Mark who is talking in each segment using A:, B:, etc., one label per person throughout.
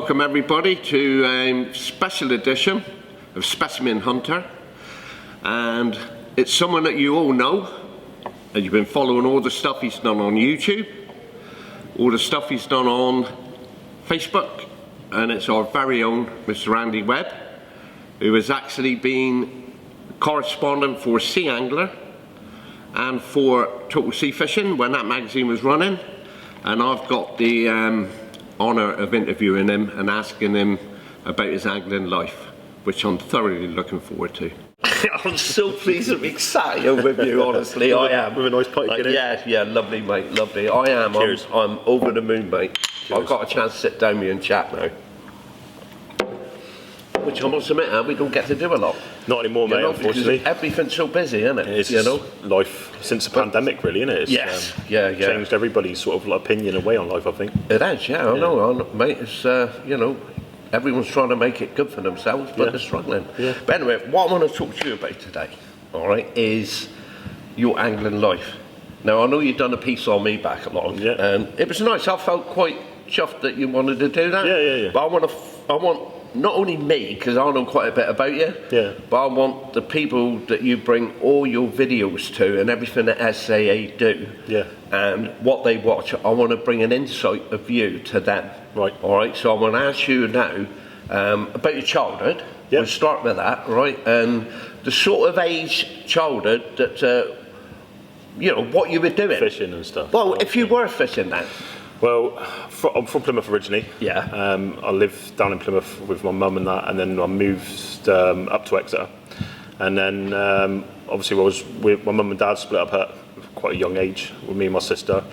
A: Welcome everybody to a special edition of Specimen Hunter, and it's someone that you all know, and you've been following all the stuff he's done on YouTube, all the stuff he's done on Facebook, and it's our very own Mr. Andy Webb, who has actually been correspondent for Sea Angler and for Total Sea Fishing when that magazine was running, and I've got the honour of interviewing him and asking him about his angling life, which I'm thoroughly looking forward to.
B: I'm so pleased to be sat here with you, honestly. I am.
C: With a nice pint,
B: yeah, lovely, mate, lovely. I am.
C: Cheers.
B: I'm over the moon, mate.
C: Cheers.
B: I've got a chance to sit down with you and chat now. Which I must admit, we don't get to do a lot.
C: Not anymore, mate, unfortunately.
B: Everything's so busy, isn't it?
C: It's life since the pandemic, really, isn't it? It's,
B: yes,
C: changed everybody's sort of opinion and way on life, I think.
B: It has, I know, mate. It's, everyone's trying to make it good for themselves, but they're struggling. Yeah. But anyway, what I want to talk to you about today, all right, is your angling life. Now, I know you've done a piece on me back along, and it was nice. I felt quite chuffed that you wanted to do that.
C: Yeah.
B: But I want not only me, because I know quite a bit about you, but I want the people that you bring all your videos to and everything that SAA do, and what they watch. I want to bring an insight of you to them.
C: Right.
B: All right. So I want to ask you now about your childhood. We'll start with that, right? And the sort of age childhood that what you were doing.
C: Fishing and stuff.
B: Well, if you were fishing then.
C: Well, I'm from Plymouth originally. I lived down in Plymouth with my mum and that, and then I moved up to Exeter. And then obviously my mum and dad split up at quite a young age with me and my sister.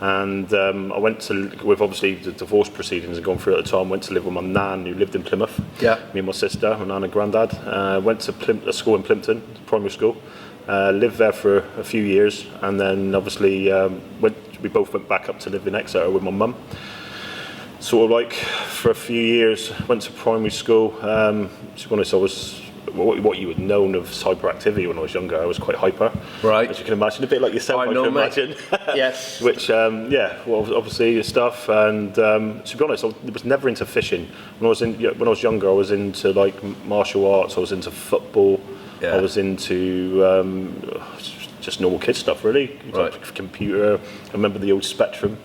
C: And I went to, with obviously the divorce proceedings and going through at the time, went to live with my nan who lived in Plymouth. Me and my sister, my nan and granddad. Went to a school in Plimpton, primary school. Lived there for a few years, and then obviously we both went back up to live in Exeter with my mum. Sort of like for a few years, went to primary school. To be honest, I was what you would known of hyperactivity when I was younger. I was quite hyper,
B: right?
C: As you can imagine, a bit like yourself. I can imagine.
B: Yes.
C: Which, obviously stuff. And to be honest, I was never into fishing. When I was younger, I was into like martial arts. I was into football. I was into just normal kid stuff, really. Computer. I remember the old Spectrum.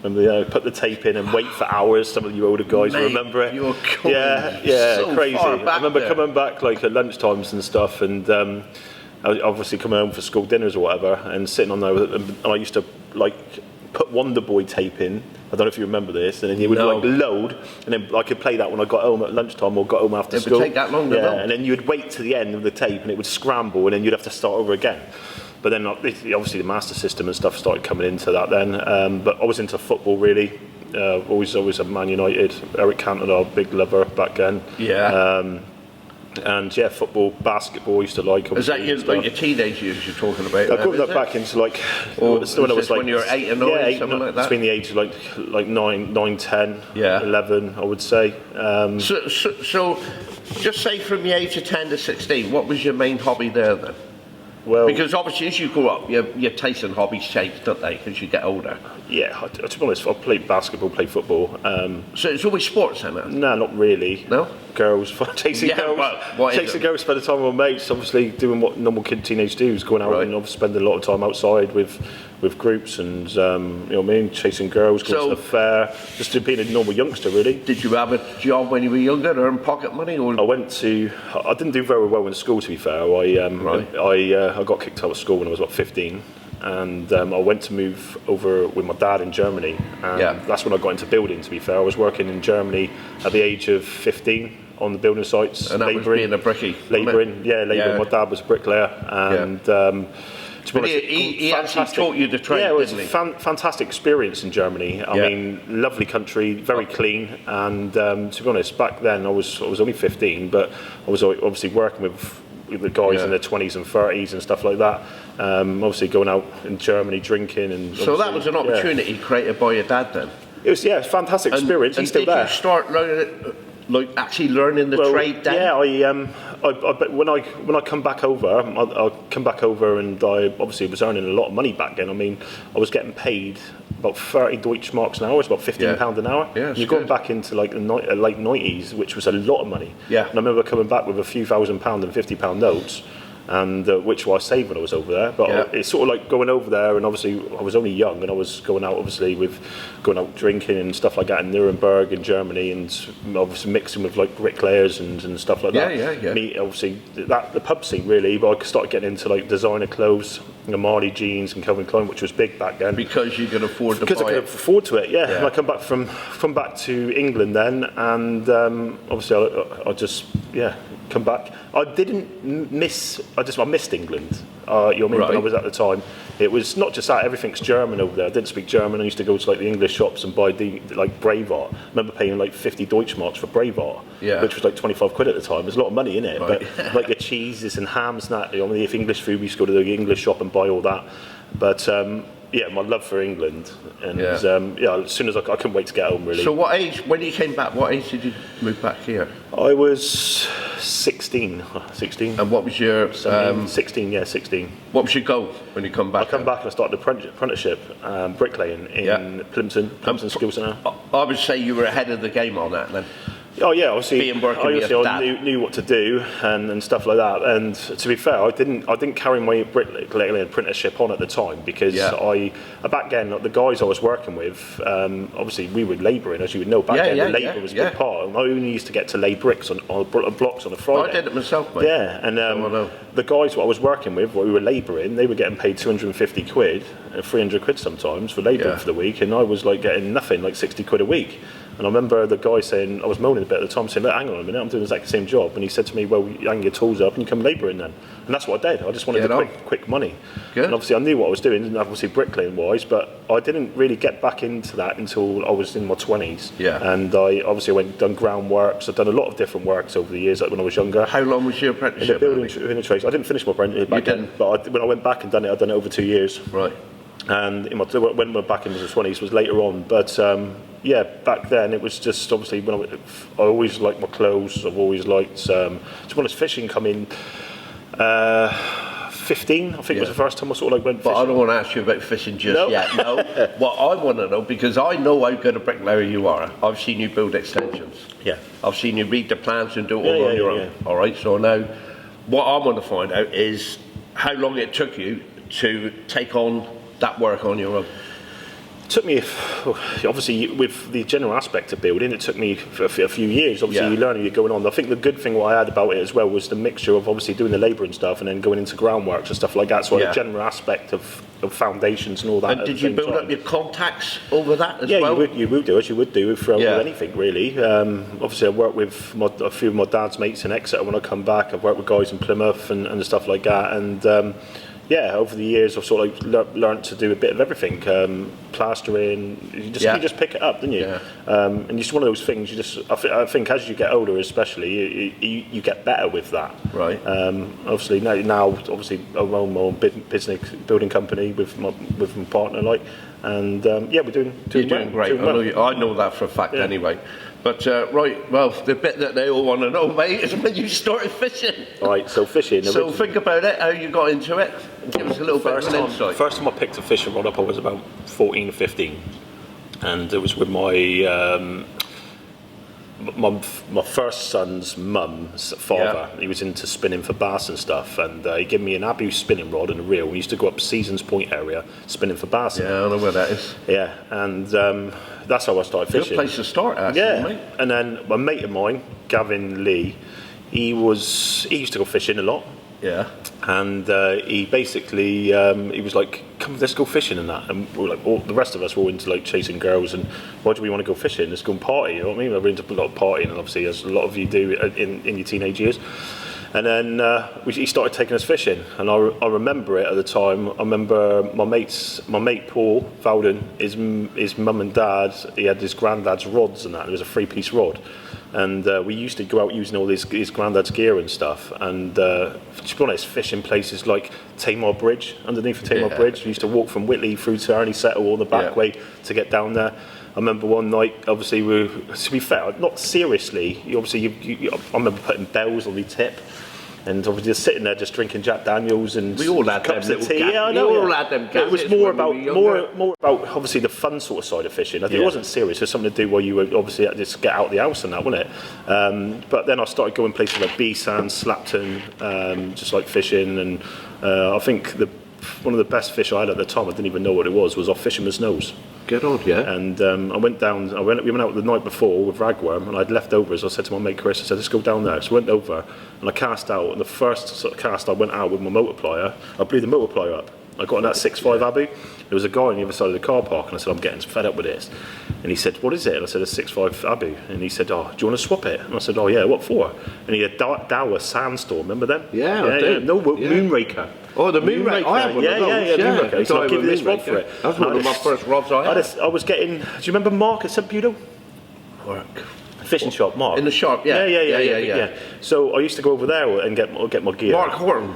C: Remember, put the tape in and wait for hours. Some of you older guys will remember it.
B: You're coming
C: so
B: crazy.
C: I remember coming back like at lunchtimes and stuff, and I obviously coming home for school dinners or whatever, and sitting on there. And I used to like put Wonder Boy tape in. I don't know if you remember this, and then you would like load, and then I could play that when I got home at lunchtime or got home after school.
B: It would take that long to load.
C: And then you would wait to the end of the tape, and it would scramble, and then you'd have to start over again. But then obviously the Master System and stuff started coming into that then. But I was into football really. Always a Man United. Eric Cantona, big lover back then. And football, basketball, I used to like.
B: Is that your teenage years you're talking about?
C: I grew up back into like when I was like
B: when you were 8 and 9, something like that.
C: Between the age of like 9, 10, 11, I would say.
B: So just say from the age of 10 to 16, what was your main hobby there then?
C: Well,
B: because obviously as you grow up, your tastes and hobbies change, don't they, as you get older?
C: Yeah, to be honest, I played basketball, played football.
B: So it's always sports, then, man?
C: No, not really.
B: No?
C: Girls, chasing girls. Chasing girls, spend the time with my mates, obviously doing what normal teenage do, is going out and spending a lot of time outside with groups and, you know what I mean, chasing girls, going to the fair, just being a normal youngster, really.
B: Did you have a job when you were younger, earn pocket money? Or?
C: I didn't do very well in school, to be fair. I got kicked out of school when I was about 15. And I went to move over with my dad in Germany, and that's when I got into building, to be fair. I was working in Germany at the age of 15 on the building sites,
B: and that was being a brickie.
C: Labouring. My dad was a bricklayer, and to be honest,
B: he actually taught you the trade,
C: it was
B: didn't
C: a fantastic experience in Germany. I mean, lovely country, very clean, and to be honest, back then I was only 15, but I was obviously working with the guys in their 20s and 30s and stuff like that. Obviously going out in Germany drinking and.
B: So that was an opportunity created by your dad then.
C: It was a fantastic experience.
B: And
C: He's still
B: did
C: there.
B: You start learning it, actually learning the trade then?
C: Yeah, when I come back over, I come back over and I obviously was earning a lot of money back then. I mean, I was getting paid about 30 Deutschmarks an hour. It's about £15 an hour.
B: Yeah,
C: you're going back into like the late 90s, which was a lot of money.
B: Yeah.
C: And I remember coming back with a few £1,000 and £50 notes, and which I saved when I was over there. But it's sort of like going over there, and obviously I was only young, and I was going out going out drinking and stuff like that in Nuremberg in Germany, and obviously mixing with like bricklayers and stuff like that. Me, obviously the pub scene really, but I started getting into like designer clothes, Marley jeans and Calvin Klein, which was big back then.
B: Because you could afford to buy it.
C: Because I could afford to it, yeah. And I come back from back to England then, and obviously I just come back. I missed England. You know what I mean? When I was at the time, it was not just that. Everything's German over there. I didn't speak German. I used to go to like the English shops and buy like Braveheart. I remember paying like 50 Deutschmarks for Braveheart, which was like 25 quid at the time. There's a lot of money in it, but like the cheeses and hams and that. You know, I mean, if English food, we used to go to the English shop and buy all that. But my love for England, and as soon as I couldn't wait to get home, really.
B: So what age, when you came back, what age did you move back here?
C: I was 16.
B: And what was your...
C: 16.
B: What was your goal when you come back?
C: I come back and I started an apprenticeship, bricklaying in Plimpton Skill Centre.
B: I would say you were ahead of the game on that then.
C: Oh yeah, obviously.
B: I
C: knew what to do and stuff like that. And to be fair, I didn't carry my bricklaying apprenticeship on at the time because back then the guys I was working with, obviously we were labouring, as you would know. Back then, labour was a big part. And I only used to get to lay bricks on blocks on a Friday.
B: I did it myself, mate.
C: Yeah, and the guys I was working with, we were labouring, they were getting paid 250 quid, 300 quid sometimes for labouring for the week, and I was like getting nothing, like 60 quid a week. And I remember the guy saying, I was moaning a bit at the time, saying, look, hang on a minute, I'm doing exactly the same job. And he said to me, well, you hang your tools up and you come labouring then. And that's what I did. I just wanted quick money. Good. And obviously I knew what I was doing, and obviously bricklaying wise, but I didn't really get back into that until I was in my 20s. Yeah. And I obviously done groundworks. I've done a lot of different works over the years, like when I was younger.
B: How long was your apprenticeship?
C: In the trades. I didn't finish my apprenticeship back then, but when I went back and done it, I'd done it over 2 years.
B: Right.
C: And when I went back into the 20s was later on, but back then it was just obviously when I always liked my clothes. I've always liked to be honest, fishing come in 15 I think was the first time I sort of like went fishing.
B: But I don't want to ask you about fishing just yet. No. What I want to know, because I know how good a bricklayer you are, I've seen you build extensions.
C: Yeah.
B: I've seen you read the plans and do it all on your own. All right, so now what I want to find out is how long it took you to take on that work on your own.
C: It took me, obviously, with the general aspect of building, it took me a few years. Obviously, you learn, you're going on. I think the good thing what I had about it as well was the mixture of obviously doing the labour and stuff, and then going into groundworks and stuff like that. So the general aspect of foundations and all that.
B: And did you build up your contacts over that as well?
C: Yeah, you would do as you would do with anything really. Obviously, I worked with a few of my dad's mates in Exeter when I come back. I've worked with guys in Plymouth and stuff like that. And over the years I've sort of learned to do a bit of everything. Plastering, you just pick it up, don't you? Yeah. And it's one of those things. I think as you get older, especially, you get better with that. Right. Obviously now, obviously, I own my own business building company with my partner, and we're doing
B: great. I know that for a fact anyway. But the bit that they all want to know, mate, is when you started fishing.
C: Right, so fishing.
B: So think about it, how you got into it. Give us a little bit of an insight.
C: First time I picked a fishing rod up, I was about 14 or 15. And it was with my first son's mum's father. He was into spinning for bass and stuff, and he gave me an Abu spinning rod and a reel. We used to go up Seasons Point area spinning for bass.
B: Yeah, I know where that is.
C: Yeah, and that's how I started fishing.
B: Good place to start, actually, mate.
C: And then a mate of mine, Gavin Lee, he used to go fishing a lot.
B: Yeah.
C: And he basically he was like, come, let's go fishing and that. And we were like, all the rest of us were into like chasing girls, and why do we want to go fishing? Let's go and party, you know what I mean? We're into a lot of partying, and obviously as a lot of you do in your teenage years. And then he started taking us fishing, and I remember it at the time. I remember my mate Paul Vowden, his mum and dad, he had his granddad's rods and that. It was a 3-piece rod. And we used to go out using all his granddad's gear and stuff. And to be honest, fishing places like Tamar Bridge, underneath the Tamar Bridge. We used to walk from Whitley through to Ernie Settle all the back way to get down there. I remember one night, obviously, to be fair, not seriously, I remember putting bells on the tip. And obviously just sitting there, just drinking Jack Daniels and
B: We all had
C: cups
B: them
C: of
B: little
C: tea. Yeah, I know.
B: we all had them
C: It was
B: gadgets
C: more
B: when we
C: about
B: were younger.
C: more about obviously the fun sort of side of fishing. I think it wasn't serious. It was something to do while you were obviously just get out of the house and that, wasn't it? But then I started going places like B-Sands, Slapton, just like fishing, and I think one of the best fish I had at the time, I didn't even know what it was off Fisherman's Nose.
B: Get on, yeah.
C: And I went down, we went out the night before with ragworm, and I'd leftovers. I said to my mate Chris, I said, let's go down there. So I went over, and I cast out, and the first sort of cast I went out with my motor plier, I blew the motor plier up. I got on that 6.5 Abu. There was a guy on the other side of the car park, and I said, I'm getting fed up with this. And he said, what is it? And I said, a 6.5 Abu. And he said, oh, do you want to swap it? And I said, oh yeah, what for? And he had Dower Sandstorm, remember them?
B: Yeah, I do.
C: No,
B: Yeah.
C: Moonraker.
B: Oh, the Moonraker. I had one of those.
C: Moonraker. So I'll give you this rod for it.
B: That was one of my first rods I had.
C: I was getting, do you remember Mark at St. Budo? Fishing shop, Mark.
B: In the shop, yeah.
C: Yeah. So I used to go over there and get my gear.
B: Mark Horton.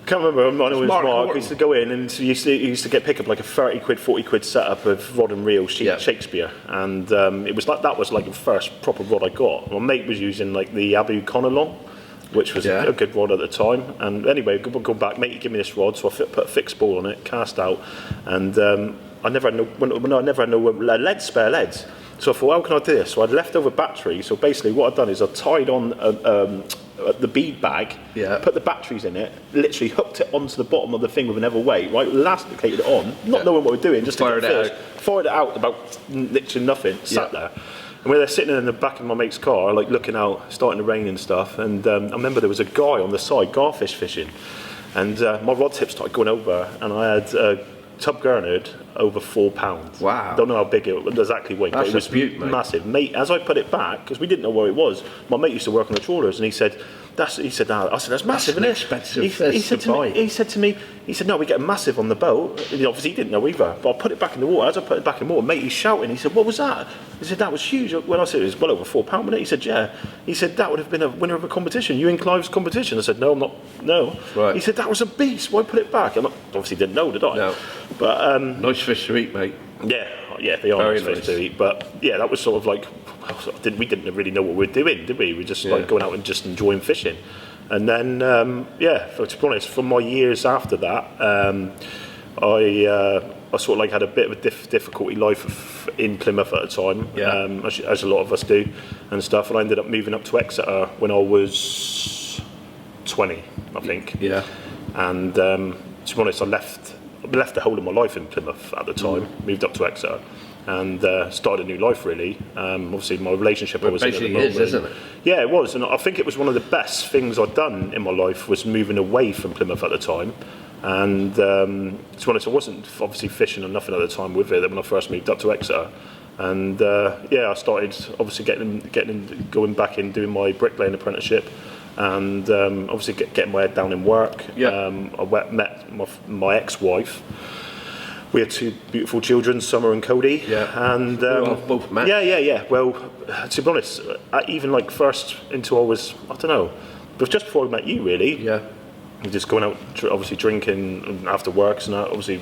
C: I can't remember, I know it was
B: Mark
C: Mark.
B: Horton.
C: I used to go in and he used to pick up like a 30 quid, 40 quid setup of rod and reel Shakespeare. And it was like, that was like the first proper rod I got. My mate was using like the Abu Conalong, which was a good rod at the time. And anyway, go back, mate, you give me this rod. So I put a fixed ball on it, cast out. And I never had no spare leads. So I thought, how can I do this? So I'd left over batteries. So basically what I'd done is I tied on the bead bag, put the batteries in it, literally hooked it onto the bottom of the thing with an ever weight, right? Elasticated it on, not knowing what we're doing, just
B: fired it out.
C: Fired it out about literally nothing, sat there. And we were sitting in the back of my mate's car, like looking out, starting to rain and stuff. And I remember there was a guy on the side, garfish fishing. And my rod tip started going over, and I had a tub gurnard over £4.
B: Wow.
C: Don't know how big it was, exactly weighed, but it was massive. Mate, as I put it back, because we didn't know where it was, my mate used to work on the trawlers, and he said, that's massive, isn't it?
B: Expensive
C: He said to me, no, we get a massive on the boat. And obviously he didn't know either, but I put it back in the water. As I put it back in the water, mate, he's shouting. He said, what was that? He said, that was huge. When I said it was well over £4, wasn't it? He said, yeah. He said, that would have been a winner of a competition. You in Clive's competition? I said, no, I'm not. No.
B: Right.
C: He said, that was a beast. Why put it back? I obviously didn't know, did I?
B: No.
C: But
B: nice fish to eat, mate.
C: Yeah, they are
B: Very
C: nice fish
B: nice
C: to eat. But yeah, that was sort of like, we didn't really know what we were doing, did we? We were just like going out and just enjoying fishing. And then, to be honest, from my years after that, I sort of like had a bit of a difficulty life in Plymouth at the time, as a lot of us do, and stuff. And I ended up moving up to Exeter when I was 20, I think. Yeah. And to be honest, I left the whole of my life in Plymouth at the time. Moved up to Exeter. And started a new life, really. Obviously, my relationship I was in at the moment.
B: Isn't it?
C: Yeah, it was, and I think it was one of the best things I'd done in my life was moving away from Plymouth at the time. And to be honest, I wasn't obviously fishing or nothing at the time with it when I first moved up to Exeter. And I started obviously going back in doing my bricklaying apprenticeship, and obviously getting my head down in work. I met my ex-wife. We had two beautiful children, Summer and Cody. Yeah. And
B: both met.
C: Yeah. Well, to be honest, even like first into I don't know, but just before I met you, really. Yeah. Just going out, obviously drinking after works and that, obviously,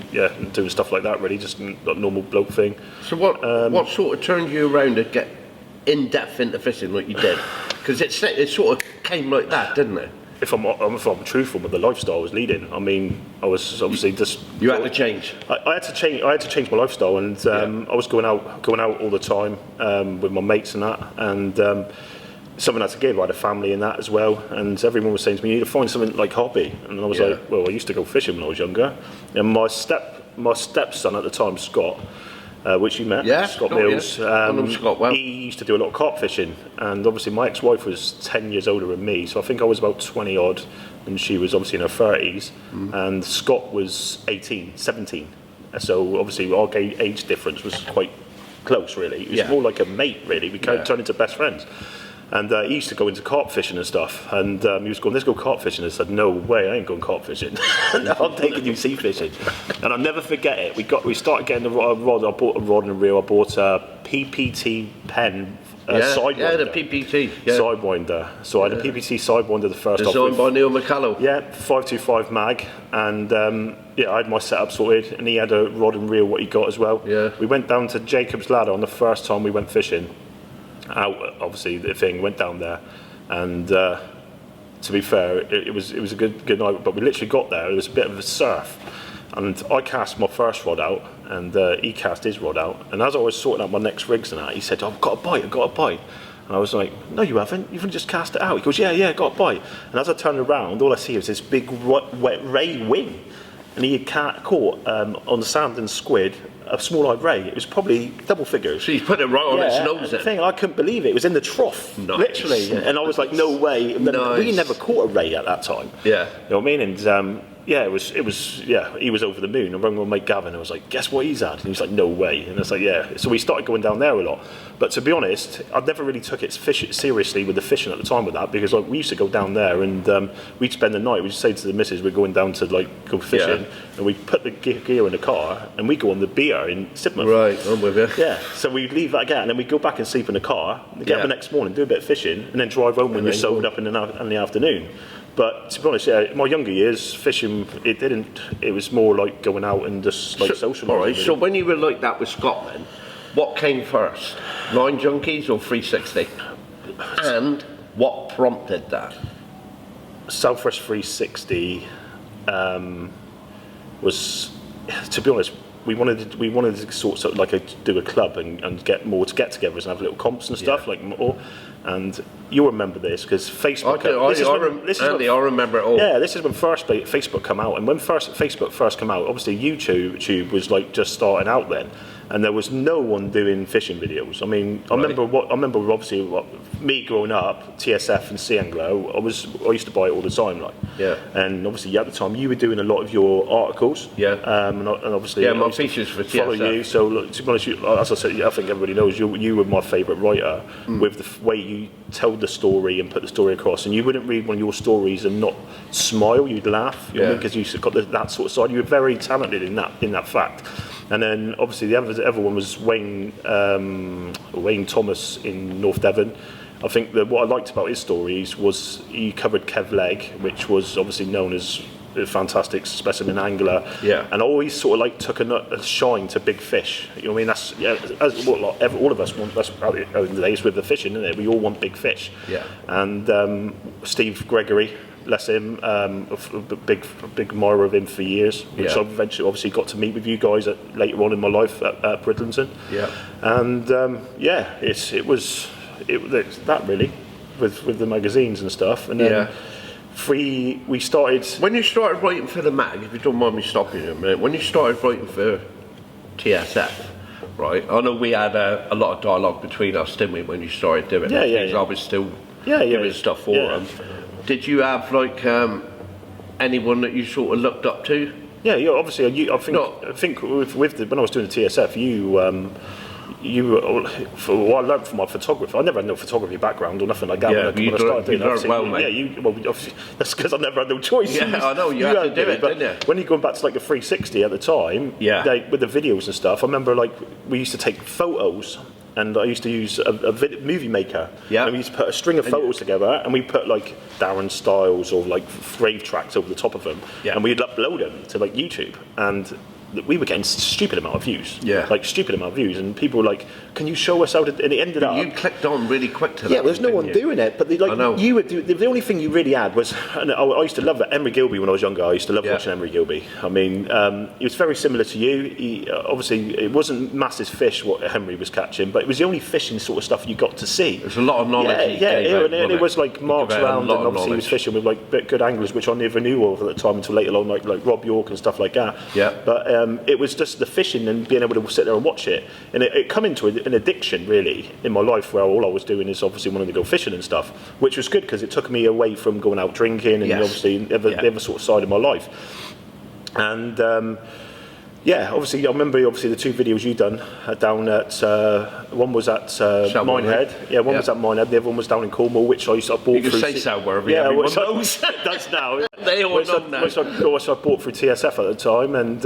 C: doing stuff like that. Really, just a normal bloke thing.
B: So what sort of turned you around to get in depth into fishing like you did? Because it sort of came like that, didn't it?
C: If I'm truthful with the lifestyle I was leading, I mean, I was obviously just.
B: You had to change.
C: I had to change. I had to change my lifestyle, and I was going out all the time with my mates and that, and something I had to give. I had a family in that as well, and everyone was saying to me, "You need to find something like hobby." And I was like, "Well, I used to go fishing when I was younger." And my stepson at the time, Scott. Which you met, Scott Mills.
B: I know Scott well.
C: He used to do a lot of carp fishing, and obviously my ex-wife was 10 years older than me, so I think I was about 20 odd, and she was obviously in her 30s, and Scott was 17. So obviously our age difference was quite close, really. It was more like a mate, really. We kind of turned into best friends. And he used to go into carp fishing and stuff, and he was going, let's go carp fishing. I said, no way, I ain't going carp fishing. I'm taking you sea fishing. And I'll never forget it. We started getting the rod. I bought a rod and a reel. I bought a PPT pen sidewinder.
B: Yeah, the PPT. Yeah.
C: Sidewinder. So I had a PPT sidewinder the first off.
B: Designed by Neil McCullough.
C: Yeah, 525 mag. And I had my setup sorted, and he had a rod and reel, what he got as well. Yeah. We went down to Jacob's Ladder on the first time we went fishing. Out, obviously, the thing went down there, and to to be fair, it was a good night. But we literally got there. There was a bit of a surf, and I cast my first rod out, and he cast his rod out. And as I was sorting out my next rigs and that, he said, "I've got a bite. I've got a bite." And I was like, "No, you haven't. You've just cast it out." He goes, "Yeah, got a bite." And as I turned around, all I see was this big wet ray wing, and he had caught on the sand and squid a small-eyed ray. It was probably double figures.
B: So he's put it right on its nose.
C: The thing, I couldn't believe it. It was in the trough, literally. And I was like, "No way!" We never caught a ray at that time.
B: Yeah,
C: you know what I mean. And it was. He was over the moon. I rang my mate Gavin. I was like, "Guess what he's had?" And he was like, "No way." And it's like, "Yeah." So we started going down there a lot. But to be honest, I never really took it seriously with the fishing at the time with that, because like we used to go down there and we'd spend the night. We'd say to the missus, we're going down to like go fishing, and we'd put the gear in the car and we go on the beer in Sidmouth.
B: Right, I'm with you.
C: Yeah, so we'd leave that again and then we'd go back and sleep in the car, get up the next morning, do a bit of fishing, and then drive home when you're sobered up in the afternoon. But to be honest, in my younger years, fishing, it was more like going out and just like social.
B: All right, so when you were like that with Scotland, what came first, Line Junkies or 360? And what prompted that?
C: Southwest 360 was, to be honest, we wanted to sort of like do a club and get more to get-togethers and have little comps and stuff like more. And you'll remember this because Facebook.
B: I remember it all.
C: Yeah, this is when first Facebook come out, and when Facebook first came out, obviously YouTube was like just starting out then, and there was no one doing fishing videos. I mean, I remember obviously me growing up, TSF and Sea Anglo. I used to buy it all the time, like. Yeah. And obviously at the time you were doing a lot of your articles.
B: Yeah.
C: And obviously
B: my features for TSF.
C: Follow you. So look, to be honest, as I said, I think everybody knows you were my favourite writer with the way you tell the story and put the story across. And you wouldn't read one of your stories and not smile. You'd laugh. You know, because you got that sort of side. You were very talented in that fact. And then obviously the other one was Wayne Thomas in North Devon. I think that what I liked about his stories was he covered Kev Legg, which was obviously known as a fantastic specimen angler. Yeah. And always sort of like took a shine to big fish. You know what I mean? That's all of us want. That's in the days with the fishing, isn't it? We all want big fish. Yeah. And Steve Gregory, bless him, a big admirer of him for years, which I eventually obviously got to meet with you guys later on in my life at Bridlington. Yeah. And it was that really with the magazines and stuff. And then we started.
B: When you started writing for the mag, if you don't mind me stopping you a minute, when you started writing for TSF, right? I know we had a lot of dialogue between us, didn't we, when you started doing it? Because I was still doing stuff for them. Did you have like anyone that you sort of looked up to?
C: Yeah, obviously. I think when I was doing the TSF, for what I learned from my photographer, I never had no photography background or nothing like that.
B: Yeah, when I started doing it,
C: well, mate. Yeah, obviously, that's because I never had no choice.
B: Yeah, I know you had to do it,
C: but
B: didn't you?
C: when you're going back to like the 360 at the time, with the videos and stuff, I remember like we used to take photos. And I used to use a movie maker. Yeah. And we used to put a string of photos together, and we put like Darren Styles or like rave tracks over the top of them. Yeah. And we'd upload them to like YouTube, and we were getting stupid amount of views. Yeah. Like stupid amount of views, and people were like, "Can you show us how to?" And it ended up.
B: You clicked on really quick to that.
C: Yeah, there's no one doing it, but you would do. The only thing you really had was, and I used to love that Emery Gilby when I was younger. I used to love watching Emery Gilby. I mean, he was very similar to you. He, obviously, it wasn't massive fish what Henry was catching, but it was the only fishing sort of stuff you got to see.
B: There's a lot of knowledge.
C: And it was like marks around, and obviously he was fishing with like good anglers, which I never knew of at the time until later on, like Rob York and stuff like that. Yeah. But it was just the fishing and being able to sit there and watch it, and it come into an addiction really in my life, where all I was doing is obviously wanting to go fishing and stuff, which was good because it took me away from going out drinking and obviously the other sort of side of my life. And obviously I remember the two videos you done down at one was at Minehead. Yeah, one was at Minehead. The other one was down in Cornwall, which I bought through.
B: You can say so wherever everyone knows.
C: That's now.
B: They all know now.
C: Which I bought through TSF at the time, and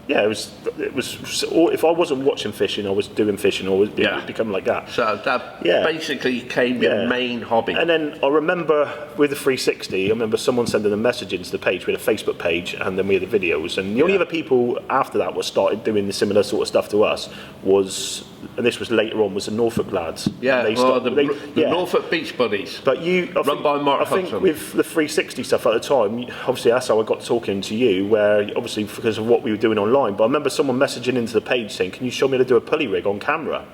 C: it was. If I wasn't watching fishing, I was doing fishing, or was becoming like that.
B: So that basically became your main hobby.
C: And then I remember with the 360, I remember someone sending a message into the page. We had a Facebook page, and then we had the videos. And the only other people after that started doing the similar sort of stuff to us was and this was later on, was the Norfolk lads.
B: Yeah,
C: And they
B: the Norfolk Beach Buddies.
C: But
B: Run by Mark
C: I think
B: Hudson.
C: with the 360 stuff at the time, obviously that's how I got talking to you, where obviously because of what we were doing online. But I remember someone messaging into the page saying, "Can you show me how to do a pulley rig on camera?"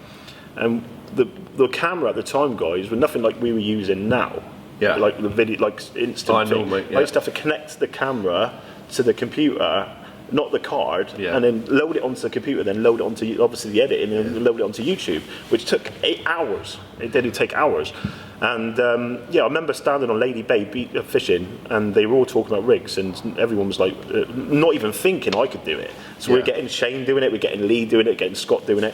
C: And the camera at the time, guys, were nothing like we were using now.
B: Yeah.
C: Like the video, like instant.
B: I know,
C: thing.
B: mate, yeah.
C: I used to have to connect the camera to the computer, not the card,
B: Yeah.
C: and then load it onto the computer, then load it onto obviously the editing, and then load it onto YouTube, which took 8 hours. It did take hours. And yeah, I remember standing on Lady Bay fishing, and they were all talking about rigs, and everyone was like, not even thinking I could do it. So we're getting Shane doing it, we're getting Lee doing it, getting Scott doing it.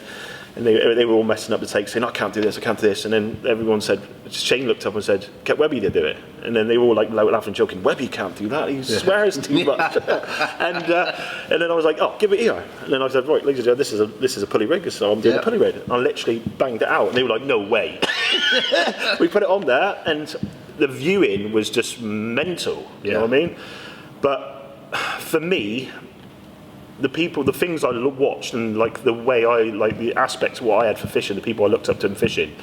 C: And they were all messing up the takes, saying, "I can't do this, I can't do this." And then everyone said, Shane looked up and said, "Get Webby to do it." And then they were all like laughing, joking, "Webby can't do that, he swears too much." and then I was like, "Oh, give it here." And then I said, "Right, ladies and gentlemen, this is a pulley rig, so I'm doing a pulley rig." And I literally banged it out, and they were like, "No way." We put it on there, and the viewing was just mental, you know what I mean? But for me, the things I watched, and like the way like the aspects of what I had for fishing, the people I looked up to in fishing,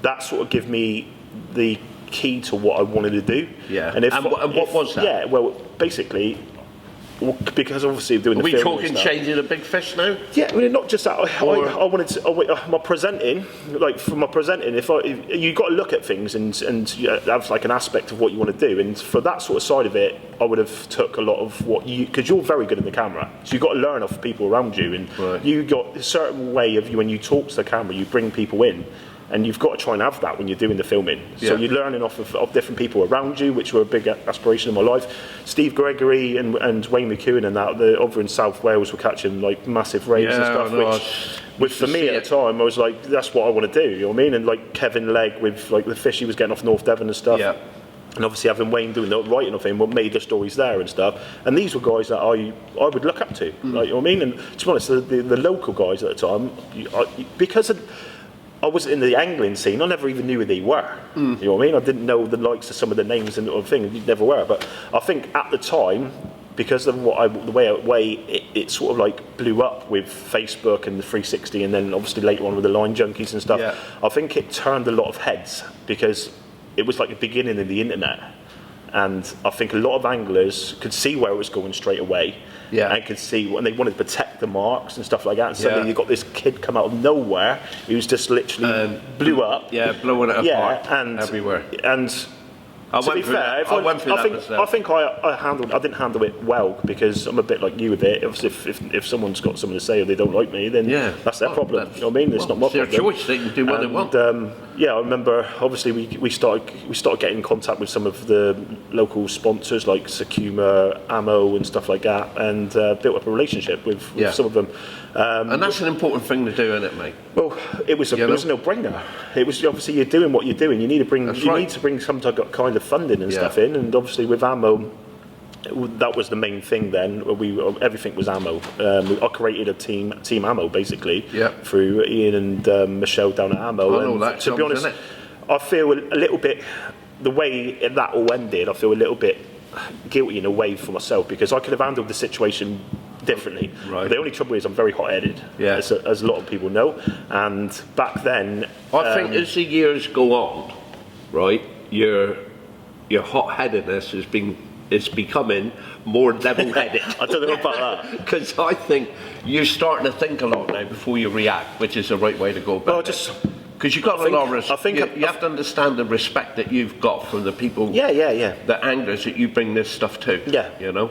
C: that sort of gave me the key to what I wanted to do.
B: Yeah.
C: And
B: what was that?
C: Yeah, well, basically, because obviously doing
B: Are
C: the
B: we
C: film
B: talking
C: and stuff,
B: changing a big fish now?
C: yeah, I mean, not just that. I wanted to. My presenting, like for my presenting, if you got to look at things and have like an aspect of what you want to do, and for that sort of side of it, I would have took a lot of what because you're very good in the camera, so you've got to learn off people around you, and you got a certain way of you when you talk to the camera, you bring people in. And you've got to try and have that when you're doing the filming. So you're learning off of different people around you, which were a big aspiration in my life. Steve Gregory and Wayne McEwen and that, over in South Wales were catching like massive rays and stuff, which for me at the time, I was like, that's what I want to do, you know what I mean? And like Kevin Legg with like the fish he was getting off North Devon and stuff. Yeah. And obviously having Wayne doing the writing of him, what made the stories there and stuff. And these were guys that I would look up to, like, you know what I mean? And to be honest, the local guys at the time, because I wasn't in the angling scene, I never even knew who they were. You know what I mean? I didn't know the likes of some of the names and other things, you never were. But I think at the time, because of the way it sort of like blew up with Facebook and the 360, and then obviously later on with the line junkies and stuff, I think it turned a lot of heads because it was like the beginning of the internet. And I think a lot of anglers could see where it was going straight away. And could see, and they wanted to protect the marks and stuff like that. And suddenly you got this kid come out of nowhere who was just literally blew up.
B: Yeah, blowing it apart everywhere.
C: And to be fair, I think I didn't handle it well because I'm a bit like you with it. If someone's got something to say or they don't like me, then that's their problem. You know what I mean? It's not my problem.
B: It's their choice. They can do what they want.
C: Yeah, I remember. Obviously, we started getting in contact with some of the local sponsors like Sakuma, Ammo, and stuff like that, and built up a relationship with some of them.
B: And that's an important thing to do, isn't it, mate?
C: Well, it was a no-brainer. It was obviously you're doing what you're doing. You need to bring need to bring some kind of funding and stuff in, and obviously with Ammo, that was the main thing. Then everything was Ammo. I created a team Ammo basically through Ian and Michelle down at Ammo.
B: I know that.
C: To be honest, I feel a little bit the way that all ended. I feel a little bit guilty in a way for myself because I could have handled the situation differently. The only trouble is I'm very hot-headed, as a lot of people know. And back then,
B: I think as the years go on, right, your hot-headedness is becoming more level-headed.
C: I don't know about that
B: because I think you're starting to think a lot now before you react, which is the right way to go about it. Because you've got a lot of respect. You have to understand the respect that you've got from the people, the anglers that you bring this stuff to. You know.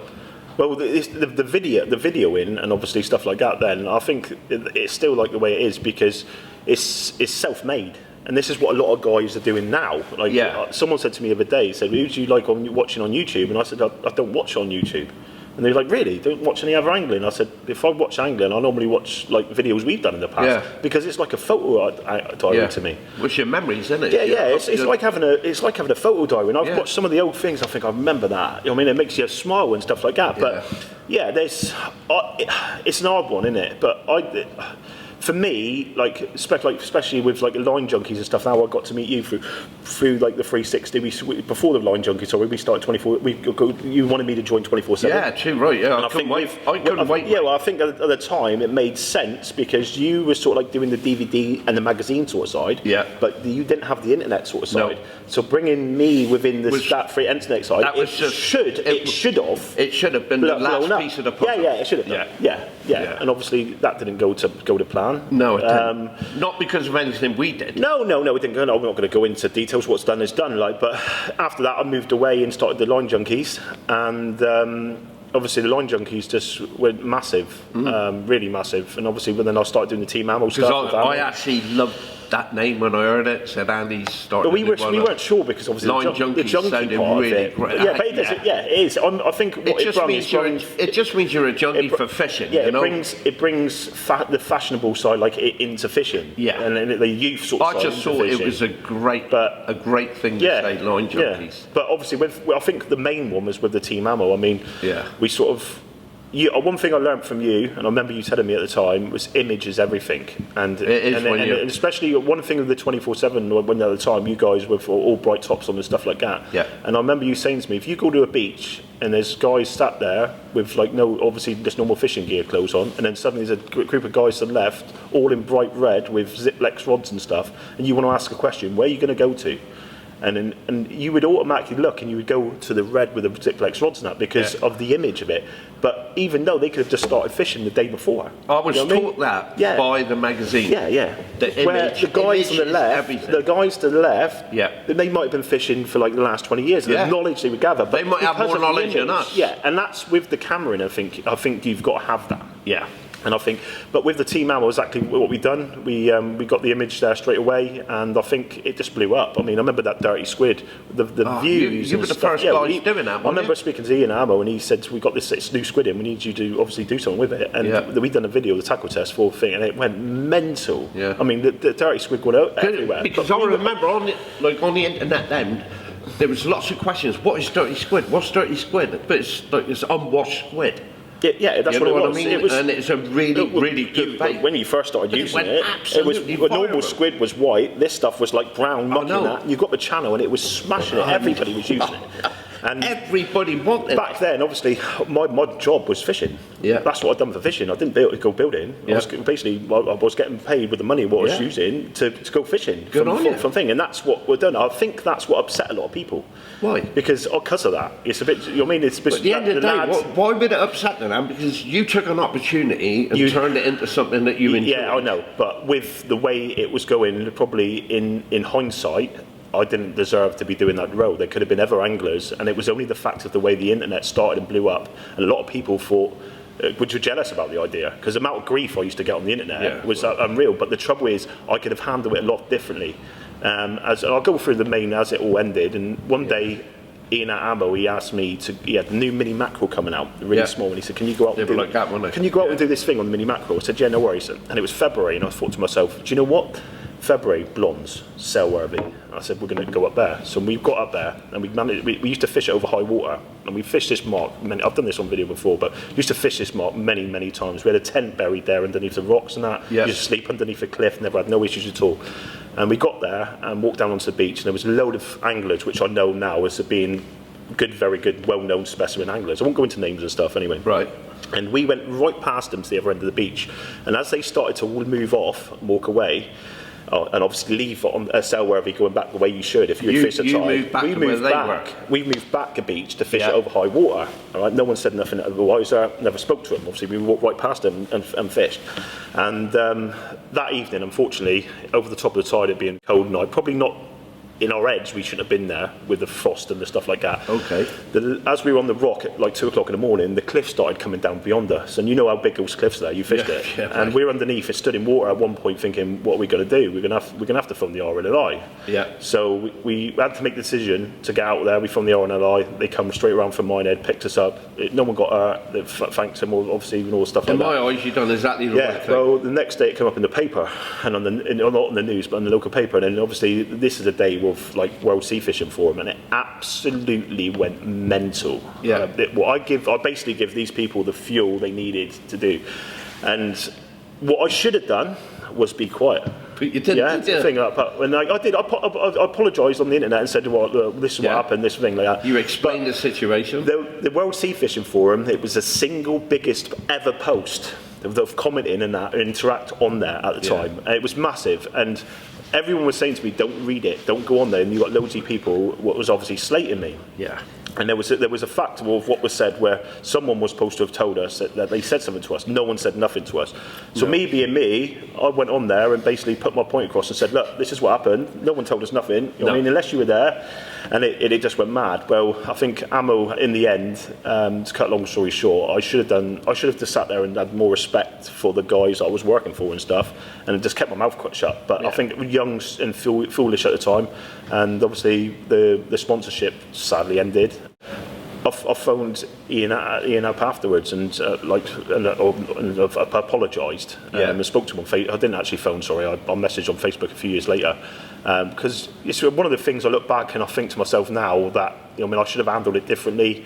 C: Well, the video in, and obviously stuff like that. Then I think it's still like the way it is because it's self-made, and this is what a lot of guys are doing now. Like someone said to me the other day, said, "Who do you like watching on YouTube?" And I said, "I don't watch on YouTube." And they were like, "Really? Don't watch any other angling?" I said, "If I watch angling, I normally watch like videos we've done in the past because it's like a photo diary to me."
B: Which your memories, isn't it?
C: It's like having a photo diary. And I've watched some of the old things. I think I remember that. You know what I mean, it makes you smile and stuff like that. But it's an hard one, isn't it? But for me, like especially with like the line junkies and stuff. Now I got to meet you through like the 360. Before the line junkies, sorry, we started 24. You wanted me to join 24/7.
B: Yeah, too right. Yeah, I couldn't wait.
C: Yeah, well, I think at the time it made sense because you were sort of like doing the DVD and the magazine sort of side.
B: Yeah.
C: But you didn't have the internet sort of side.
B: No.
C: So bringing me within that free internet side, it should have
B: been the last piece of the puzzle.
C: Yeah, it should have done. Yeah. And obviously that didn't go to plan.
B: No, it didn't. Not because of anything we did.
C: No, we didn't go. No, we're not going to go into details. What's done is done. Like, but after that, I moved away and started the Line Junkies, and obviously the Line Junkies just went massive, really massive. And obviously, then I started doing the Team Ammo stuff.
B: Because I actually loved that name when I heard it. Said Andy started.
C: But we weren't sure because obviously
B: Line
C: the junkie
B: sounded
C: part
B: really
C: of it.
B: great.
C: Yeah, but it is. I think what
B: it just means you're a junkie for fishing.
C: Yeah,
B: you know?
C: it brings the fashionable side like into fishing.
B: Yeah,
C: and the youth sort of side.
B: I just thought it was a great thing to say, Line Junkies.
C: Yeah. But obviously, I think the main one was with the Team Ammo. I mean, we sort of. One thing I learned from you, and I remember you telling me at the time, was image is everything, and especially one thing of the 24/7 when at the time you guys were all bright tops on and stuff like that.
B: Yeah.
C: And I remember you saying to me, if you go to a beach and there's guys sat there with like obviously just normal fishing gear clothes on, and then suddenly there's a group of guys to the left, all in bright red with Ziplex rods and stuff, and you want to ask a question, where are you going to go to? And you would automatically look and you would go to the red with the Ziplex rods and that because of the image of it. But even though they could have just started fishing the day before.
B: I was taught that by the magazine.
C: Yeah.
B: The
C: guys on the left, they might have been fishing for like the last 20 years. And the knowledge they would gather. But
B: they might have more knowledge than us.
C: Yeah, and that's with the camera, and I think you've got to have that. Yeah. And I think, but with the Team Ammo, exactly what we've done. We got the image there straight away, and I think it just blew up. I mean, I remember that Dirty Squid, the views.
B: You were the first guy doing that.
C: I remember speaking to Ian Ammo, and he said, "We got this new squid in. We need you to obviously do something with it." And we'd done a video, the tackle test for the thing, and it went mental. Yeah. I mean, the Dirty Squid went out everywhere.
B: Because I remember on the internet then. There was lots of questions. What is Dirty Squid? What's Dirty Squid? But it's unwashed squid.
C: Yeah, that's what it was.
B: I mean? And it's a really good bait.
C: When you first started using it was normal squid was white. This stuff was like brown, mocking that. You got the channel, and it was smashing it. Everybody was using it. And
B: everybody wanted
C: back then, obviously, my job was fishing. Yeah, that's what I'd done for fishing. I didn't go building. I was getting paid with the money what I was using to go fishing from thing, and that's what we're done. I think that's what upset a lot of people.
B: Why?
C: Because of that, it's a bit. You know what I mean? It's
B: at the end of the day, why would it upset them? Because you took an opportunity and turned it into something that you enjoyed.
C: Yeah, I know. But with the way it was going, probably in hindsight, I didn't deserve to be doing that role. There could have been other anglers, and it was only the fact of the way the internet started and blew up. And a lot of people thought, which were jealous about the idea, because the amount of grief I used to get on the internet was unreal. But the trouble is, I could have handled it a lot differently. As I'll go through the main as it all ended, and one day, Ian at Ammo, he asked me he had the new mini mackerel coming out, really small, and he said, "Can you go out and do this thing on the mini mackerel?" I said, "Yeah, no worries." And it was February, and I thought to myself, "Do you know what? February, blondes, sale worthy." I said, "We're going to go up there." So we got up there, and we used to fish it over high water, and we fished this mark. I've done this on video before, but used to fish this mark many times. We had a tent buried there underneath the rocks and that. You used to sleep underneath the cliff, never had no issues at all. And we got there and walked down onto the beach, and there was a load of anglers, which I know now as being good, very good, well-known specimen anglers. I won't go into names and stuff anyway.
B: Right.
C: And we went right past them to the other end of the beach, and as they started to move off and walk away, and obviously leave on a sail wherever you're going back the way you should if you had fished a tide. We moved back a beach to fish it over high water. All right, no one said nothing otherwise. Never spoke to them. Obviously, we walked right past them and fished. And that evening, unfortunately, over the top of the tide, it being cold night, probably not in our edge, we shouldn't have been there with the frost and the stuff like that.
B: Okay.
C: As we were on the rock at like 2 o'clock in the morning, the cliff started coming down beyond us. And you know how big those cliffs are, you fished it. Yeah, and we're underneath, it stood in water at one point thinking, what are we going to do? We're going to have to film the RNLI. Yeah. So we had to make the decision to get out there. We filmed the RNLI. They come straight around from Minehead, picked us up. No one got hurt. Thanks them, obviously, and all the stuff like that.
B: In my eyes, you've done exactly the right thing.
C: Well, the next day it came up in the paper, and not on the news, but on the local paper. And then obviously this is a day with like World Sea Fishing Forum, and it absolutely went mental. Yeah. I basically give these people the fuel they needed to do, and what I should have done was be quiet.
B: But you didn't.
C: Yeah,
B: Did you?
C: thing up. And I did. I apologised on the internet and said, "Well, this is what happened. This thing like that."
B: You explained the situation.
C: The World Sea Fishing Forum. It was the single biggest ever post of commenting and that interact on there at the time. And it was massive, and everyone was saying to me, "Don't read it. Don't go on there." And you got loads of people what was obviously slating me.
B: Yeah.
C: And there was a fact of what was said where someone was supposed to have told us that they said something to us. No one said nothing to us. So me being me, I went on there and basically put my point across and said, look, this is what happened. No one told us nothing. You know what I mean, unless you were there. And it just went mad. Well, I think Ammo in the end, to cut a long story short, I should have just sat there and had more respect for the guys I was working for and stuff, and just kept my mouth shut. But I think young and foolish at the time, and obviously the sponsorship sadly ended. I phoned Ian up afterwards and I've apologised and spoke to him on Facebook. I didn't actually phone, sorry. I messaged on Facebook a few years later because it's one of the things I look back and I think to myself now that I should have handled it differently.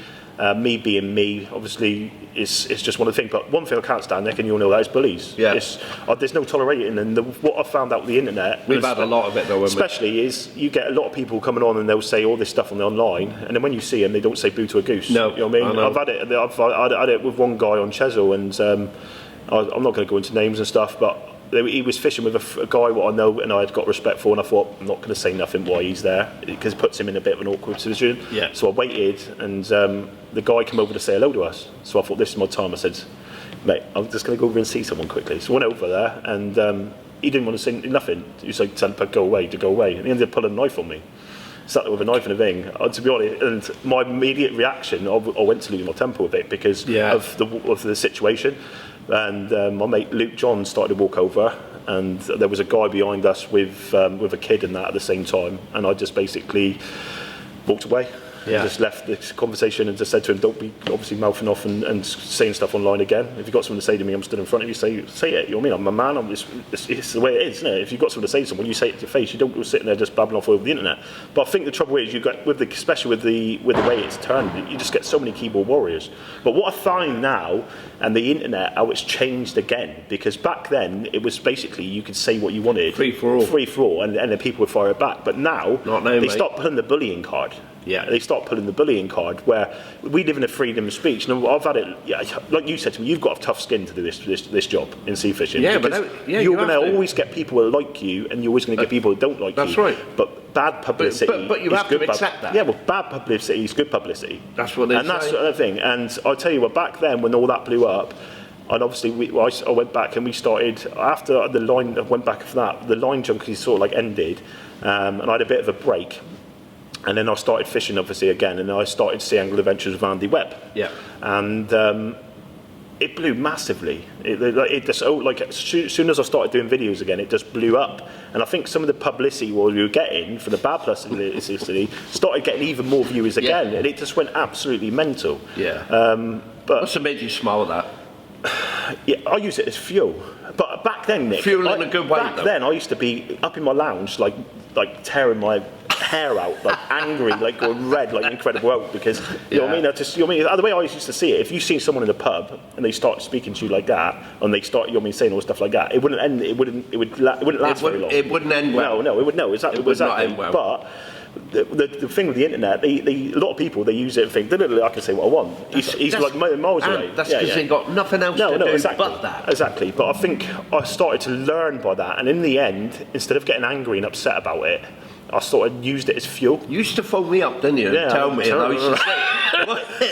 C: Me being me, obviously, it's just one of the things. But one thing I can't stand, Nick, and you'll know that, is bullies.
B: Yeah.
C: There's no tolerating. And what I found out on the internet,
B: we've had a lot of it though.
C: Especially is you get a lot of people coming on and they'll say all this stuff on the online, and then when you see them, they don't say boo to a goose.
B: No,
C: you know what I mean. I've had it with one guy on Chesil, and I'm not going to go into names and stuff, but he was fishing with a guy what I know and I had got respect for, and I thought I'm not going to say nothing while he's there because it puts him in a bit of an awkward position.
B: Yeah.
C: So I waited, and the guy came over to say hello to us. So I thought, this is my time. I said, mate, I'm just going to go over and see someone quickly. So I went over there, and he didn't want to say nothing. He was like, tell him to go away. And he ended up pulling a knife on me. Sat there with a knife and a thing. To be honest, and my immediate reaction, I went to lose my temper a bit because of the situation. And my mate Luke John started to walk over, and there was a guy behind us with a kid and that at the same time, and I just basically walked away. Yeah. Just left this conversation and just said to him, don't be obviously mouthing off and saying stuff online again. If you've got something to say to me, I'm stood in front of you, say it. You know what I mean? I'm a man. It's the way it is, isn't it? If you've got something to say to someone, you say it to your face. You don't go sitting there just babbling off over the internet. But I think the trouble is, especially with the way it's turned, you just get so many keyboard warriors. But what I find now, and the internet, how it's changed again, because back then it was basically you could say what you wanted, free for all, and then people would fire it back. But now they start pulling the bullying card. Yeah, they start pulling the bullying card where we live in a freedom of speech. And I've had it, like you said to me, you've got a tough skin to do this job in sea fishing. Yeah, but you're going to always get people who like you, and you're always going to get people who don't like you. That's right. But bad publicity,
B: but you have to accept that.
C: Yeah, well, bad publicity is good publicity.
B: That's what they say.
C: And that's the thing. And I tell you what, back then when all that blew up. And obviously, I went back and we started after the line. I went back for that. The line junkies sort of like ended, and I had a bit of a break. And then I started fishing, obviously, again, and I started Sea Angle Adventures with Andy Webb. Yeah. And it blew massively. It just, as soon as I started doing videos again, it just blew up. And I think some of the publicity we were getting for the bad publicity started getting even more viewers again, and it just went absolutely mental. Yeah. But
B: what's made you smile at that?
C: Yeah, I use it as fuel. But back then, Nick,
B: fuel in a good way.
C: Back then, I used to be up in my lounge, like tearing my hair out, like angry, like going red, like Incredible Hulk, because you know what I mean. The way I used to see it, if you see someone in a pub and they start speaking to you like that, and they start, saying all stuff like that, it wouldn't end. It wouldn't last very long.
B: It wouldn't end well.
C: No, it would exactly.
B: It would not end well.
C: But the thing with the internet, a lot of people, they use it and think, I can say what I want. He's like miles away.
B: That's because they've got nothing else to do but that.
C: Exactly. But I think I started to learn by that, and in the end, instead of getting angry and upset about it, I sort of used it as fuel.
B: You used to phone me up, didn't you?
C: Yeah,
B: tell me. And I used to say,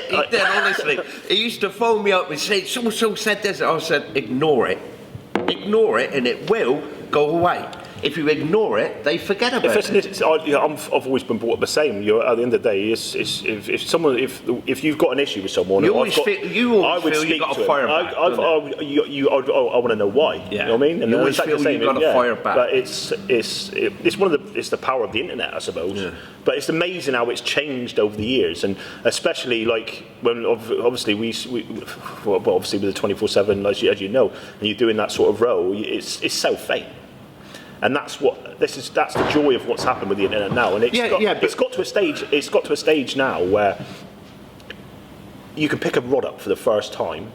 B: he did, honestly. He used to phone me up and say, so said this. I said, ignore it. Ignore it, and it will go away. If you ignore it, they forget about it.
C: I've always been brought up the same. At the end of the day, if you've got an issue with someone,
B: you always feel you've got to fire back.
C: I want to know why. Yeah. You know what I mean? And
B: you always feel you've got to fire back.
C: But it's the power of the internet, I suppose. Yeah. But it's amazing how it's changed over the years, and especially like when obviously obviously with the 24/7, as you know, and you're doing that sort of role, it's self-fame. And that's the joy of what's happened with the internet now, and it's got to a stage now where you can pick a rod up for the first time,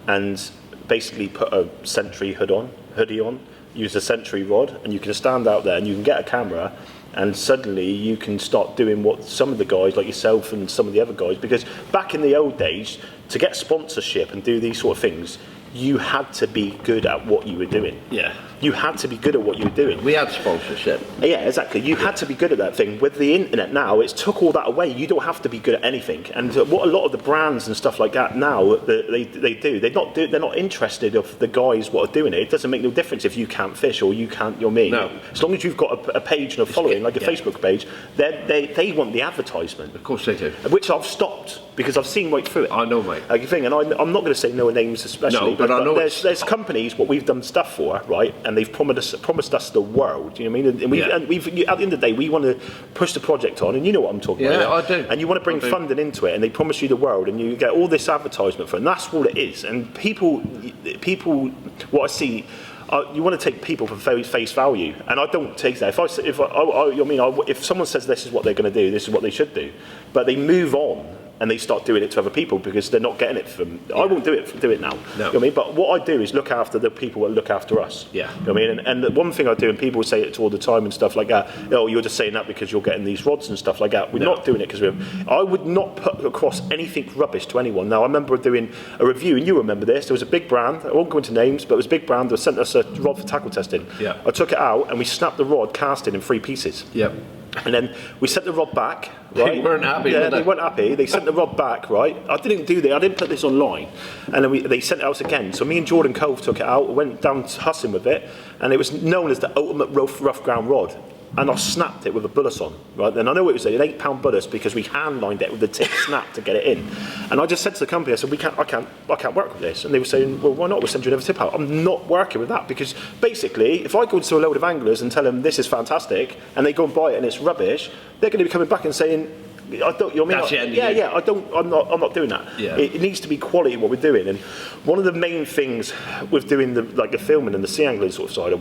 C: and basically put a Sentry hoodie on, use a Sentry rod, and you can stand out there and you can get a camera, and suddenly you can start doing what some of the guys like yourself and some of the other guys, because back in the old days, to get sponsorship and do these sort of things, you had to be good at what you were doing.
B: Yeah.
C: You had to be good at what you were doing.
B: We had sponsorship.
C: Yeah, exactly. You had to be good at that thing. With the internet now, it's took all that away. You don't have to be good at anything. And what a lot of the brands and stuff like that now, they do, they're not interested of the guys what are doing it. It doesn't make no difference if you can't fish or you can't, you're me.
B: No.
C: As long as you've got a page and a following, like a Facebook page, they want the advertisement.
B: Of course they do.
C: Which I've stopped, because I've seen right through it.
B: I know, mate.
C: Like, thing, and I'm not going to say no names especially,
B: No, but I know
C: there's companies what we've done stuff for, right, and they've promised us the world, you know what I mean? And we've at the end of the day, we want to push the project on, and you know what I'm talking about.
B: Yeah, I do.
C: And you want to bring funding into it, and they promise you the world, and you get all this advertisement for it, and that's what it is. And people, what I see, you want to take people for face value, and I don't take that. If someone says this is what they're going to do, this is what they should do, but they move on and they start doing it to other people because they're not getting it from. I won't do it now.
B: No.
C: You know what I mean? But what I do is look after the people that look after us.
B: Yeah.
C: You know what I mean? And the one thing I do, and people say it all the time and stuff like that, oh, you're just saying that because you're getting these rods and stuff like that. We're not doing it because I would not put across anything rubbish to anyone. Now, I remember doing a review, and you remember this, there was a big brand, I won't go into names, but it was a big brand that sent us a rod for tackle testing.
B: Yeah.
C: I took it out, and we snapped the rod, cast it in 3 pieces.
B: Yep.
C: And then we sent the rod back, right?
B: They weren't happy.
C: Yeah,
B: were
C: they weren't happy. They sent the rod back, right? I didn't do that. I didn't put this online. And then they sent it out again. So me and Jordan Cove took it out, went down to Hussing with it, and it was known as the ultimate rough ground rod. And I snapped it with a bullet on, right? And I know it was an £8 bullet because we hand lined it with the tip snap to get it in. And I just said to the company, I said, I can't work with this. And they were saying, well, why not? We'll send you another tip out. I'm not working with that because basically, if I go to a load of anglers and tell them this is fantastic, and they go and buy it and it's rubbish, they're going to be coming back and saying, I don't. You know what I mean? Yeah. I don't. I'm not doing that.
B: Yeah.
C: It needs to be quality what we're doing. And one of the main things with doing the filming and the sea angling sort of side,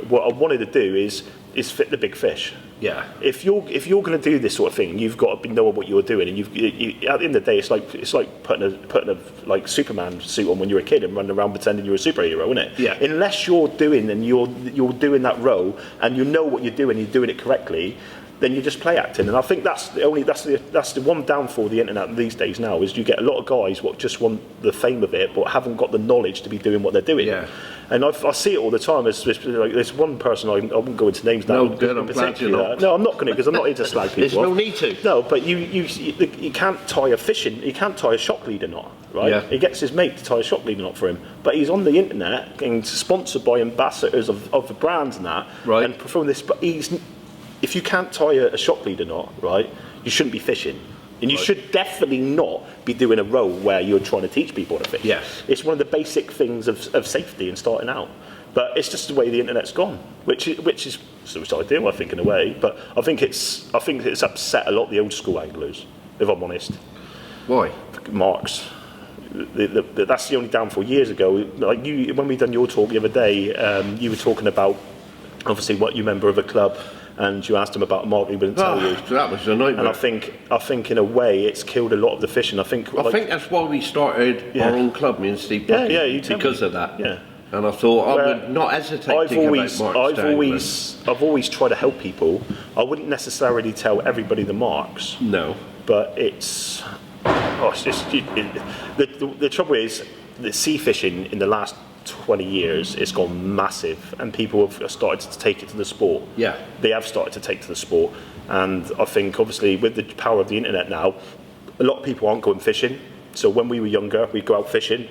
C: what I wanted to do is fit the big fish.
B: Yeah.
C: If you're going to do this sort of thing, you've got to know what you're doing. And at the end of the day, it's like putting a like Superman suit on when you're a kid and running around pretending you're a superhero, isn't it?
B: Yeah.
C: Unless you're doing and you're doing that role and you know what you're doing, you're doing it correctly, then you just play acting. And I think that's the one downfall of the internet these days now is you get a lot of guys what just want the fame of it but haven't got the knowledge to be doing what they're doing.
B: Yeah.
C: And I see it all the time. There's one person, I won't go into names now.
B: No, good, I'm glad you're not.
C: No, I'm not going to because I'm not here to slag people.
B: There's no need to.
C: No, but you can't tie you can't tie a shock leader knot, right?
B: Yeah.
C: He gets his mate to tie a shock leader knot for him, but he's on the internet getting sponsored by ambassadors of the brands and that,
B: right?
C: And perform this, but if you can't tie a shock leader knot, right, you shouldn't be fishing. And you should definitely not be doing a role where you're trying to teach people how to fish.
B: Yes.
C: It's one of the basic things of safety and starting out. But it's just the way the internet's gone, which is ideal, I think, in a way. But I think it's upset a lot of the old school anglers, if I'm honest.
B: Why?
C: Marks. That's the only downfall. Years ago, like when we done your talk the other day, you were talking about obviously what you remember of a club. And you asked him about a mark, he wouldn't tell you.
B: That was a nightmare.
C: And I think in a way it's killed a lot of the fishing. I think
B: that's why we started our own club, me and Steve. Because of that.
C: Yeah.
B: And I thought I would not hesitate.
C: I've always tried to help people. I wouldn't necessarily tell everybody the marks.
B: No.
C: But it's just the trouble is the sea fishing in the last 20 years it's gone massive and people have started to take it to the sport.
B: Yeah.
C: They have started to take to the sport, and I think obviously with the power of the internet now, a lot of people aren't going fishing. So when we were younger, we'd go out fishing.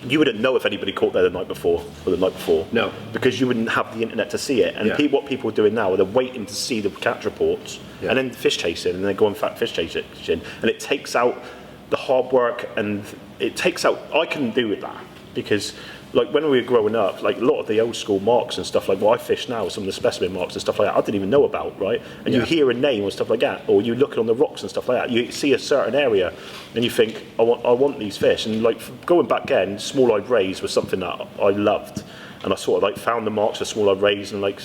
C: You wouldn't know if anybody caught there the night before or the night before. No. Because you wouldn't have the internet to see it. And what people are doing now, they're waiting to see the catch reports and then fish chasing, and they go and fish chasing, and it takes out the hard work, and it takes out. I couldn't do with that because. Like when we were growing up, like a lot of the old school marks and stuff like what I fish now, some of the specimen marks and stuff like that, I didn't even know about, right? And you hear a name and stuff like that, or you look on the rocks and stuff like that. You see a certain area, and you think, I want these fish. And like going back then, small-eyed rays was something that I loved, and I sort of like found the marks of small-eyed rays and like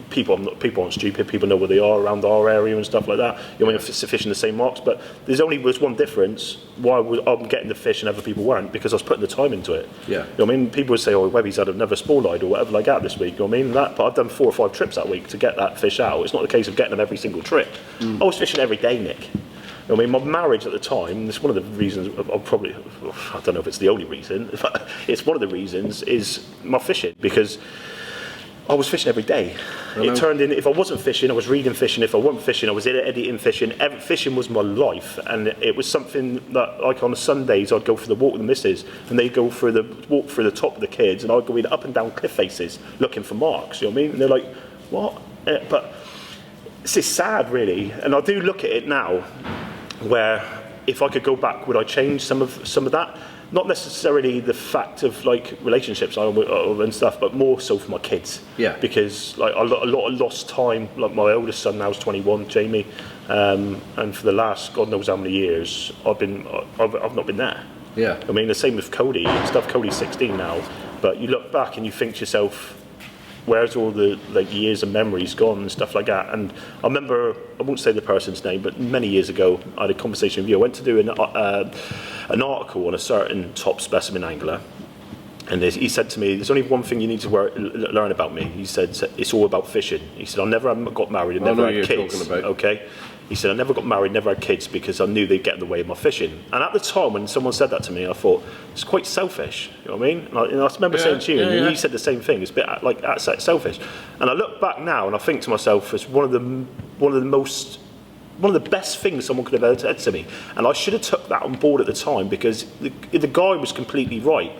C: people aren't stupid. People know where they are around our area and stuff like that. You know, I mean, it's fishing the same marks, but was one difference. Why I'm getting the fish and other people weren't, because I was putting the time into it.
B: Yeah.
C: You know what I mean? People would say, "Oh, Webby's had another spoolite or whatever like that this week." You know what I mean? But I've done 4 or 5 trips that week to get that fish out. It's not the case of getting them every single trip. I was fishing every day, Nick. I mean, my marriage at the time, it's one of the reasons, I don't know if it's the only reason, but it's one of the reasons, is my fishing, because I was fishing every day. It turned in, if I wasn't fishing, I was reading fishing. If I wasn't fishing, I was editing fishing. Fishing was my life, and it was something that, like on Sundays, I'd go for the walk with the missus, and they'd go for the walk through the top of the kids, and I'd go in up and down cliff faces looking for marks, you know what I mean? And they're like, what? But it's just sad, really, and I do look at it now, where if I could go back, would I change some of that? Not necessarily the fact of like relationships and stuff, but more so for my kids.
B: Yeah.
C: Because like a lot of lost time. Like my oldest son now is 21, Jamie, and for the last God knows how many years, I've not been there.
B: Yeah.
C: I mean, the same with Cody and stuff. Cody's 16 now, but you look back and you think to yourself, where's all the like years and memories gone and stuff like that? And I remember, I won't say the person's name, but many years ago I had a conversation with you. I went to do an article on a certain top specimen angler, and he said to me, there's only one thing you need to learn about me. He said, it's all about fishing. He said, I never got married and never had kids. Okay. He said, I never got married, never had kids, because I knew they'd get in the way of my fishing. And at the time when someone said that to me, I thought, it's quite selfish, you know what I mean? And I remember saying to you, and you said the same thing, it's a bit like that's selfish. And I look back now and I think to myself, it's one of the best things someone could have ever said to me. And I should have took that on board at the time, because the guy was completely right.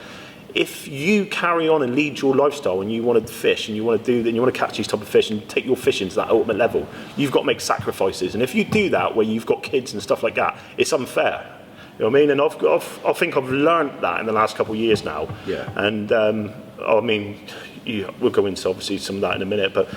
C: If you carry on and lead your lifestyle and you want to fish and you want to catch these type of fish and take your fishing to that ultimate level, you've got to make sacrifices. And if you do that where you've got kids and stuff like that, it's unfair. You know what I mean? And I think I've learned that in the last couple of years now.
B: Yeah.
C: And I mean, we'll go into obviously some of that in a minute, but